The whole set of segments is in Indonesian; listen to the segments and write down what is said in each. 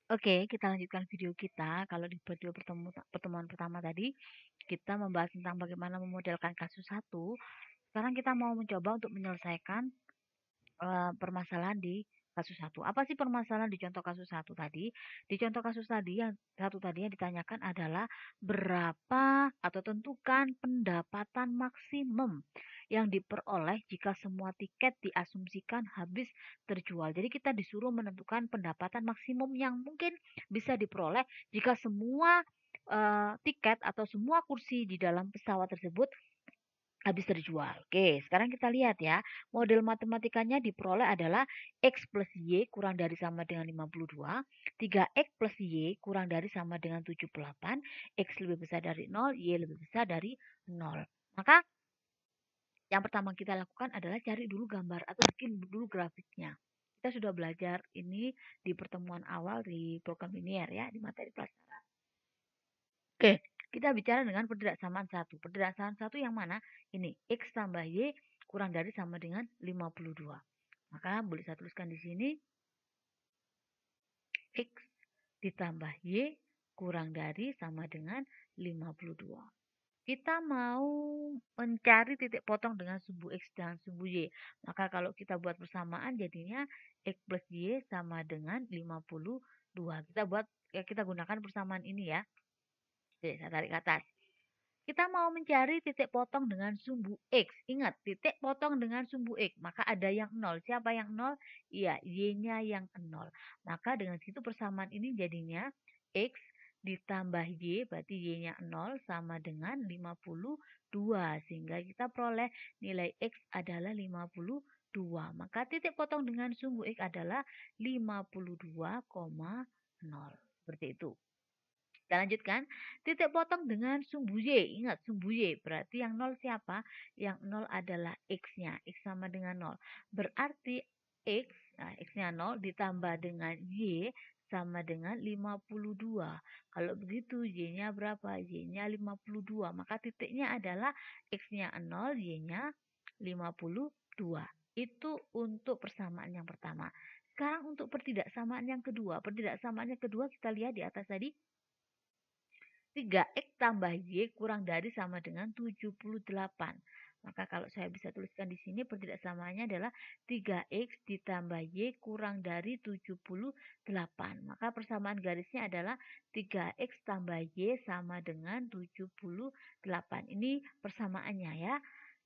Oke, kita lanjutkan video kita. Kalau di video pertemuan pertama tadi, kita membahas tentang bagaimana memodelkan kasus satu. Sekarang kita mau mencoba untuk menyelesaikan permasalahan di kasus satu. Apa sih permasalahan di contoh kasus satu tadi? Di contoh kasus tadi yang satu tadi yang ditanyakan adalah berapa atau tentukan pendapatan maksimum yang diperoleh jika semua tiket diasumsikan habis terjual. Jadi kita disuruh menentukan pendapatan maksimum yang mungkin bisa diperoleh jika semua tiket atau semua kursi di dalam pesawat tersebut habis terjual. Oke, sekarang kita lihat ya. Model matematikanya diperoleh adalah X plus Y kurang dari sama dengan 52. 3X plus Y kurang dari sama dengan 78. X lebih besar dari 0, Y lebih besar dari 0. Maka yang pertama kita lakukan adalah cari dulu gambar atau bikin dulu grafiknya. Kita sudah belajar ini di pertemuan awal di program linear ya, di materi pelajaran. Oke, kita bicara dengan pertidaksamaan satu. Pertidaksamaan satu yang mana? Ini, X tambah Y kurang dari sama dengan 52. Maka boleh saya tuliskan di sini, X ditambah Y kurang dari sama dengan 52. Kita mau mencari titik potong dengan sumbu X dan sumbu Y. Maka kalau kita buat persamaan jadinya X plus Y sama dengan 52. Kita gunakan persamaan ini ya. Oke, saya tarik ke atas. Kita mau mencari titik potong dengan sumbu X. Ingat, titik potong dengan sumbu X. Maka ada yang 0. Siapa yang 0? Iya, Y-nya yang 0. Maka dengan situ persamaan ini jadinya X ditambah Y, berarti Y-nya 0 sama dengan 52. Sehingga kita peroleh nilai X adalah 52. Maka titik potong dengan sumbu X adalah 52,0. Seperti itu. Kita lanjutkan. Titik potong dengan sumbu Y. Ingat sumbu Y. Berarti yang 0 siapa? Yang 0 adalah X-nya. X sama dengan 0. Berarti X, nah X-nya 0 ditambah dengan Y sama dengan 52. Kalau begitu Y-nya berapa? Y-nya 52. Maka titiknya adalah X-nya 0, Y-nya 52. Itu untuk persamaan yang pertama. Sekarang untuk pertidaksamaan yang kedua. Pertidaksamaan yang kedua kita lihat di atas tadi. 3X tambah Y kurang dari sama dengan 78. Maka kalau saya bisa tuliskan di sini pertidaksamaannya adalah 3X ditambah Y kurang dari 78. Maka persamaan garisnya adalah 3X tambah Y sama dengan 78. Ini persamaannya ya.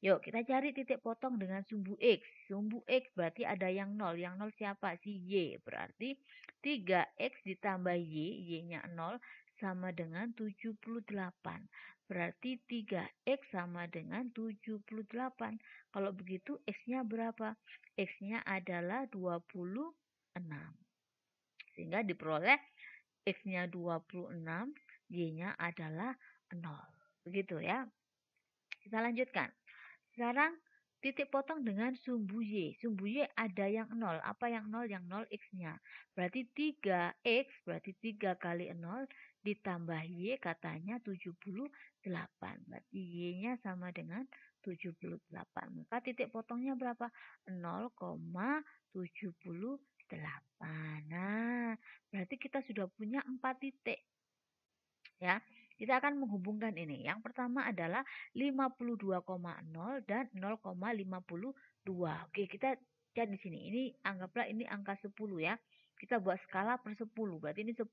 Yuk kita cari titik potong dengan sumbu X. Sumbu X berarti ada yang 0. Yang 0 siapa? Si Y. Berarti 3X ditambah Y, Y-nya 0 sama dengan 78. Berarti 3X sama dengan 78. Kalau begitu X-nya berapa? X-nya adalah 26. Sehingga diperoleh X-nya 26, Y-nya adalah 0. Begitu ya. Kita lanjutkan. Sekarang titik potong dengan sumbu Y. Sumbu Y ada yang 0. Apa yang 0? Yang 0 X-nya. Berarti 3X, berarti 3 kali 0 ditambah Y katanya 78. Berarti Y-nya sama dengan 78. Maka titik potongnya berapa? 0,78. Nah, berarti kita sudah punya 4 titik. Ya, kita akan menghubungkan ini. Yang pertama adalah 52,0 dan 0,52. Oke, kita lihat di sini. Ini anggaplah ini angka 10 ya. Kita buat skala per 10. Berarti ini 10,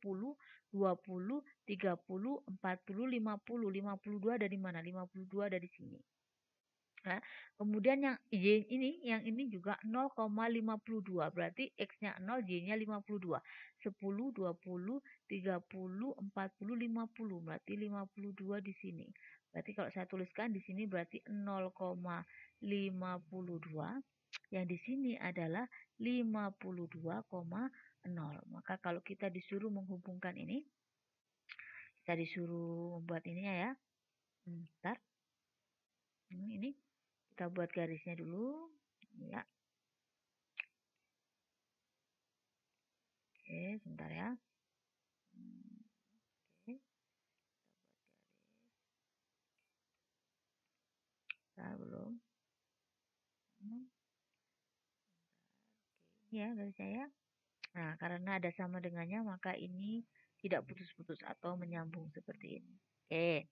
20, 30, 40, 50. 52 dari mana? 52 dari sini. Nah, kemudian yang ini juga 0,52. Berarti X-nya 0, Y-nya 52. 10, 20, 30, 40, 50. Berarti 52 di sini. Berarti kalau saya tuliskan di sini berarti 0,52. Yang di sini adalah 52,0. Maka kalau kita disuruh menghubungkan ini, kita disuruh membuat ini ya. Bentar. Ini kita buat garisnya dulu ya. Oke, sebentar ya. Oke, kita belum. Ini ya garis saya. Nah, karena ada sama dengannya, maka ini tidak putus-putus atau menyambung seperti ini. Oke,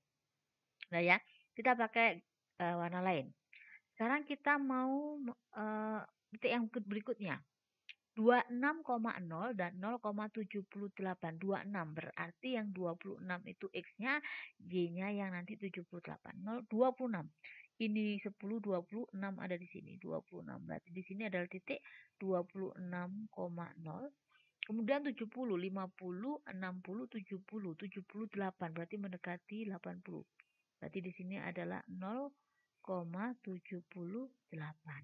nah ya, kita pakai warna lain. Sekarang kita mau titik yang berikutnya. 26,0 dan 0,78. 26 berarti yang 26 itu X-nya, Y-nya yang nanti 78. 26. Ini 10, 26 ada di sini. 26. Berarti di sini adalah titik 26,0. Kemudian 70, 50, 60, 70, 78. Berarti mendekati 80. Berarti di sini adalah 0,78.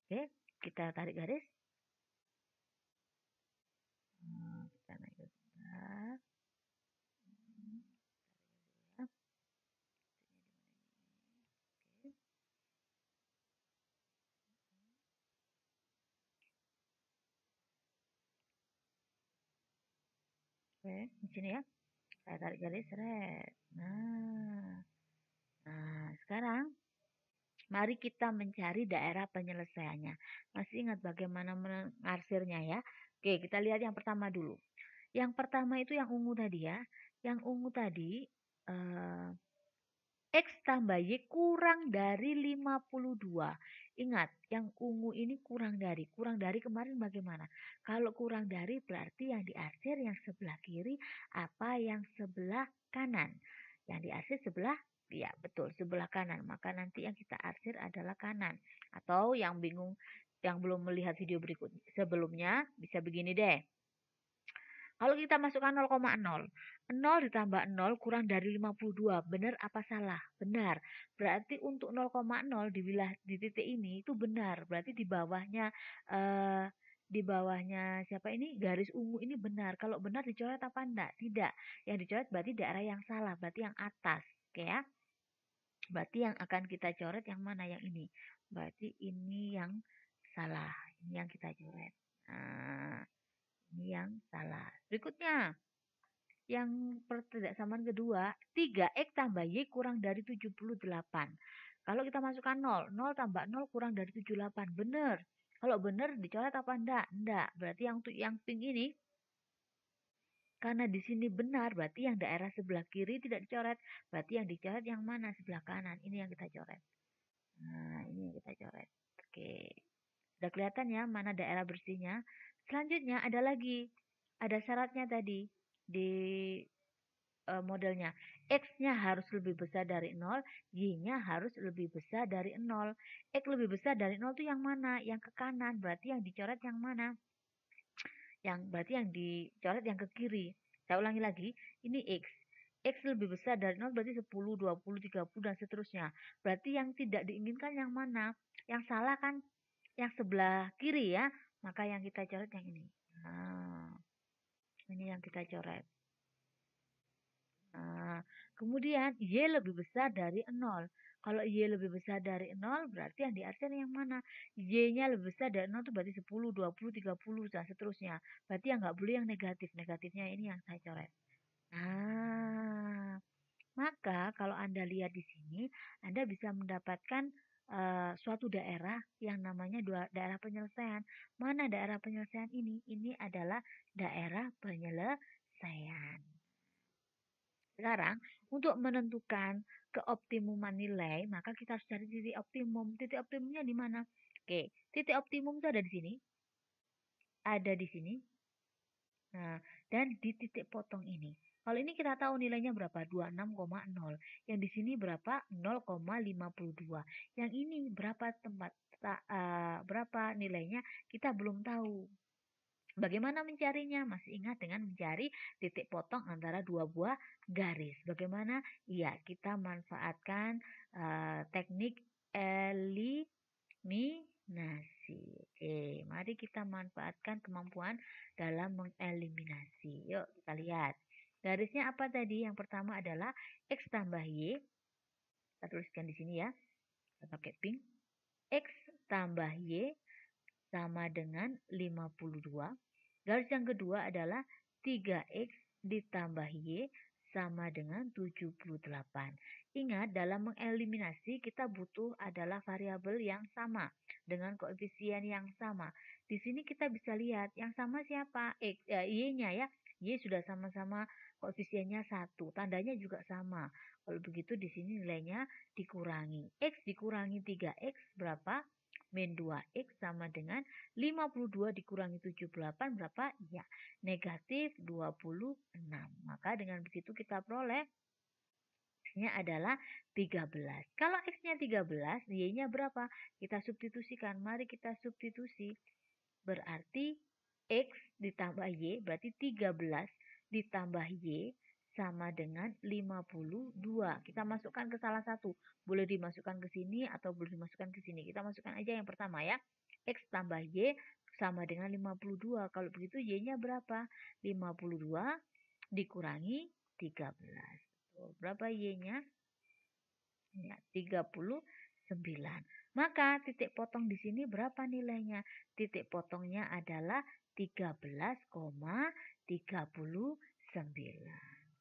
Oke, kita tarik garis. Kita naik ke sebelah. Oke, di sini ya. Saya tarik garis, red. Nah, sekarang mari kita mencari daerah penyelesaiannya. Masih ingat bagaimana mengarsirnya ya? Oke, kita lihat yang pertama dulu. Yang pertama itu yang ungu tadi ya. Yang ungu tadi X tambah Y kurang dari 52. Ingat, yang ungu ini kurang dari. Kurang dari kemarin bagaimana? Kalau kurang dari berarti yang diarsir yang sebelah kiri apa yang sebelah kanan. Yang diarsir sebelah, ya betul, sebelah kanan. Maka nanti yang kita arsir adalah kanan. Atau yang bingung, yang belum melihat video berikut sebelumnya, bisa begini deh. Kalau kita masukkan 0,0, 0 ditambah 0 kurang dari 52. Benar apa salah? Benar. Berarti untuk 0,0 di titik ini itu benar. Berarti di bawahnya siapa ini? Garis ungu ini benar. Kalau benar dicoret apa enggak? Tidak. Yang dicoret berarti daerah yang salah, berarti yang atas. Oke ya. Berarti yang akan kita coret yang mana? Yang ini. Berarti ini yang salah. Ini yang kita coret. Nah, ini yang salah. Berikutnya, yang pertidaksamaan kedua, 3X tambah Y kurang dari 78. Kalau kita masukkan 0, 0 tambah 0 kurang dari 78. Benar. Kalau benar dicoret apa enggak? Enggak. Berarti yang pink ini, karena di sini benar, berarti yang daerah sebelah kiri tidak dicoret. Berarti yang dicoret yang mana? Sebelah kanan. Ini yang kita coret. Nah, ini yang kita coret. Oke. Sudah kelihatan ya mana daerah bersihnya. Selanjutnya ada lagi. Ada syaratnya tadi di modelnya. X-nya harus lebih besar dari 0, Y-nya harus lebih besar dari 0. X lebih besar dari 0 itu yang mana? Yang ke kanan, berarti yang dicoret yang mana? Berarti yang dicoret yang ke kiri. Saya ulangi lagi, ini X. X lebih besar dari 0 berarti 10, 20, 30 dan seterusnya. Berarti yang tidak diinginkan yang mana? Yang salah kan yang sebelah kiri ya. Maka yang kita coret yang ini. Nah, ini yang kita coret. Nah, kemudian Y lebih besar dari 0. Kalau Y lebih besar dari 0, berarti yang diarsir yang mana? Y-nya lebih besar dari 0 itu berarti 10, 20, 30, dan seterusnya. Berarti yang nggak boleh yang negatif. Negatifnya ini yang saya coret. Nah, maka kalau Anda lihat di sini, Anda bisa mendapatkan suatu daerah yang namanya daerah penyelesaian. Mana daerah penyelesaian ini? Ini adalah daerah penyelesaian. Sekarang, untuk menentukan keoptimuman nilai, maka kita harus cari titik optimum. Titik optimumnya di mana? Oke, titik optimum itu ada di sini. Ada di sini. Nah, dan di titik potong ini. Kalau ini kita tahu nilainya berapa? 26,0. Yang di sini berapa? 0,52. Yang ini berapa berapa nilainya? Kita belum tahu. Bagaimana mencarinya? Masih ingat dengan mencari titik potong antara dua buah garis. Bagaimana? Iya, kita manfaatkan teknik eliminasi. Oke, mari kita manfaatkan kemampuan dalam mengeliminasi. Yuk, kita lihat. Garisnya apa tadi? Yang pertama adalah X tambah Y. Kita tuliskan di sini ya. Kita pakai pink. X tambah Y sama dengan 52. Garis yang kedua adalah 3X ditambah Y sama dengan 78. Ingat, dalam mengeliminasi kita butuh adalah variabel yang sama dengan koefisien yang sama. di sini kita bisa lihat yang sama siapa? Y-nya ya. Y sudah sama-sama koefisiennya 1, tandanya juga sama. Kalau begitu di sini nilainya dikurangi. X dikurangi 3X berapa? Min 2X sama dengan 52 dikurangi 78 berapa? Ya, negatif 26. Maka dengan begitu kita peroleh X-nya adalah 13. Kalau X-nya 13, Y-nya berapa? Kita substitusikan. Mari kita substitusi. Berarti X ditambah Y, berarti 13 ditambah Y sama dengan 52. Kita masukkan ke salah satu. Boleh dimasukkan ke sini atau boleh dimasukkan ke sini. Kita masukkan aja yang pertama ya. X tambah Y sama dengan 52. Kalau begitu Y-nya berapa? 52 dikurangi 13. Berapa Y-nya? Ya, 39. Maka titik potong di sini berapa nilainya? Titik potongnya adalah 13,39.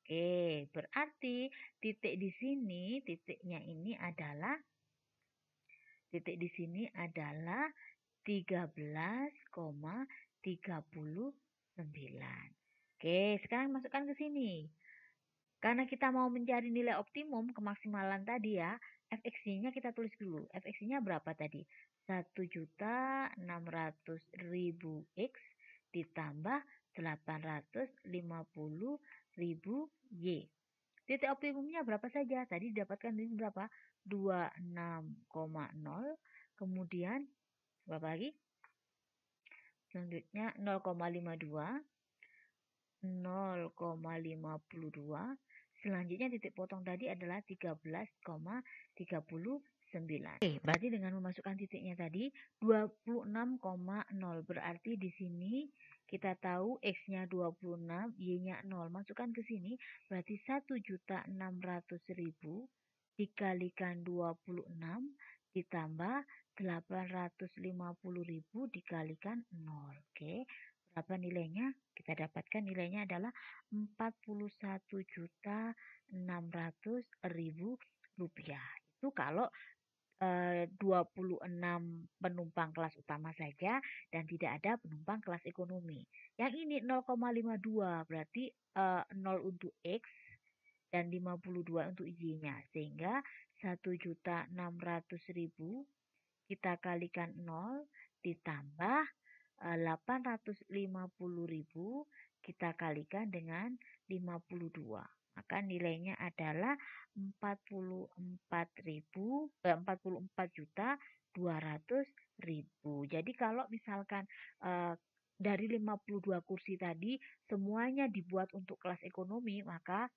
Oke, berarti titik di sini, titiknya ini adalah 13,39. Oke, sekarang masukkan ke sini. Karena kita mau mencari nilai optimum kemaksimalan tadi ya, fxy-nya kita tulis dulu. Fxy-nya berapa tadi? 1.600.000 X ditambah 850.000 Y. Titik optimumnya berapa saja? Tadi didapatkan ini berapa? 26,0. Kemudian berapa lagi? Selanjutnya 0,52. 0,52. Selanjutnya titik potong tadi adalah 13,39. Oke, berarti dengan memasukkan titiknya tadi 26,0. Berarti di sini kita tahu X-nya 26, Y-nya 0. Masukkan ke sini berarti 1.600.000 dikalikan 26 ditambah 850.000 dikalikan 0. Oke. Berapa nilainya? Kita dapatkan nilainya adalah 41.600.000 rupiah. Itu kalau 26 penumpang kelas utama saja dan tidak ada penumpang kelas ekonomi. Yang ini 0,52 berarti 0 untuk X dan 52 untuk Y-nya. Sehingga 1.600.000 kita kalikan 0 ditambah 850.000 kita kalikan dengan 52. Maka nilainya adalah 44.200.000. Jadi kalau misalkan dari 52 kursi tadi semuanya dibuat untuk kelas ekonomi, maka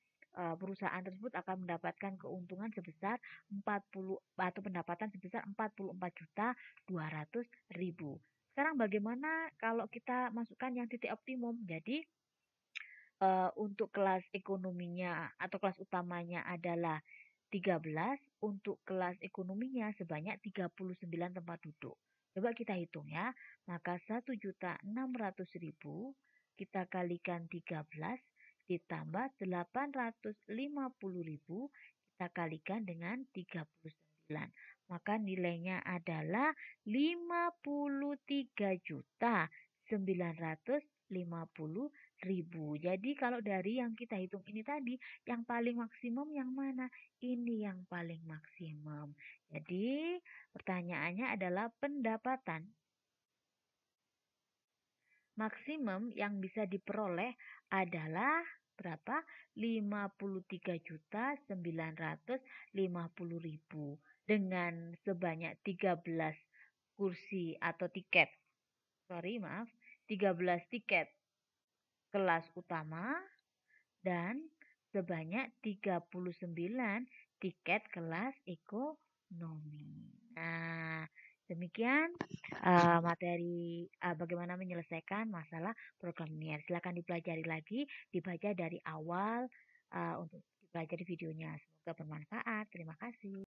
perusahaan tersebut akan mendapatkan keuntungan sebesar 40 atau pendapatan sebesar 44.200.000. Sekarang bagaimana kalau kita masukkan yang titik optimum? Jadi untuk kelas ekonominya atau kelas utamanya adalah 13, untuk kelas ekonominya sebanyak 39 tempat duduk. Coba kita hitung ya. Maka 1.600.000 kita kalikan 13 ditambah 850.000 kita kalikan dengan 39. Maka nilainya adalah 53.950.000. Jadi kalau dari yang kita hitung ini tadi, yang paling maksimum yang mana? Ini yang paling maksimum. Jadi pertanyaannya adalah pendapatan maksimum yang bisa diperoleh adalah berapa? 53.950.000 dengan sebanyak 13 kursi atau tiket. 13 tiket kelas utama dan sebanyak 39 tiket kelas ekonomi. Nah, demikian materi bagaimana menyelesaikan masalah program linier. Silakan dipelajari lagi, dibaca dari awal untuk dipelajari videonya. Semoga bermanfaat. Terima kasih.